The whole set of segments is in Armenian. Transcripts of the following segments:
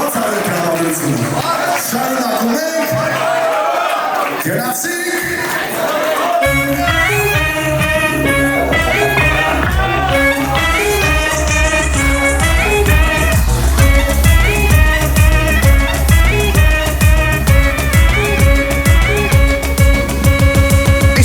Բացառեք հրավիրությունը։ Շարունակում ենք։ Գնացինք։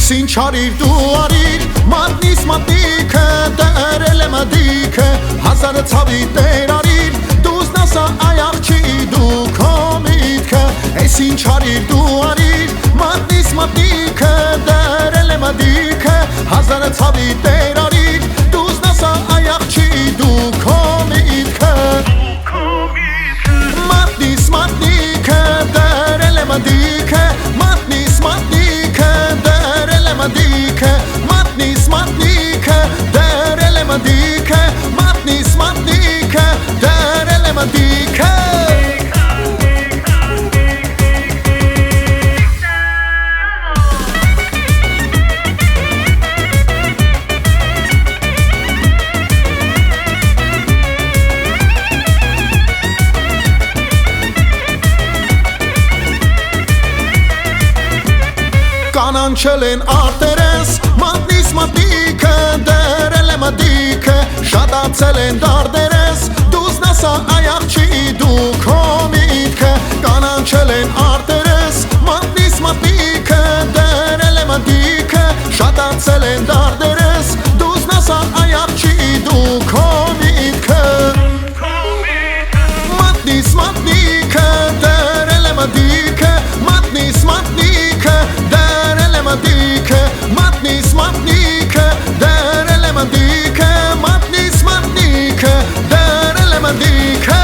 Ինչ արիր դու արիր, մատնիս մատնիքը, դերել եմ դիքը, հազարը ցավի տեր արիր, դուս նասա այախ չի դու քո միտքը, ես ինչ արիր դու արիր, մատնիս մատնիքը, դերել եմ դիքը, հազարը ցավի տեր արիր, դուս նասա այախ չի դու քո միտքը, մատնիս մատնիքը, դերել եմ դիքը, մատնիս մատնիքը, Madike, matnis matnike, derele madike, matnis matnike, derele madike. Կանանչել են արտերես, մատնիս մատիկը, դերել եմ դիքը, շատացել են դարդերես, դուս նասա այախ չի դու քո միտքը, կանանչել են արտերես, մատնիս մատիկը, դերել եմ դիքը, շատացել են դարդերես, դուս նասա այախ չի դու քո միտքը, մատնիս մատնիքը, դերել եմ դիքը, մատնիս մատնիքը, Madike, matnis matnike, derele madike, matnis matnike, derele madike.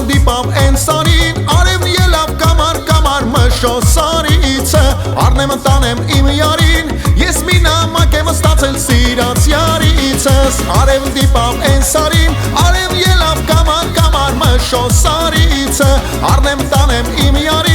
Դիպավ են սարին, արևն ելավ կամար մշոսարիցը, արնեմ ընտանեմ իմ յարին, ես մի նամակ եմ ստացել սիրած յարիցս, արևն դիպավ են սարին, արևն ելավ կամար մշոսարիցը, արնեմ ընտանեմ իմ յարին,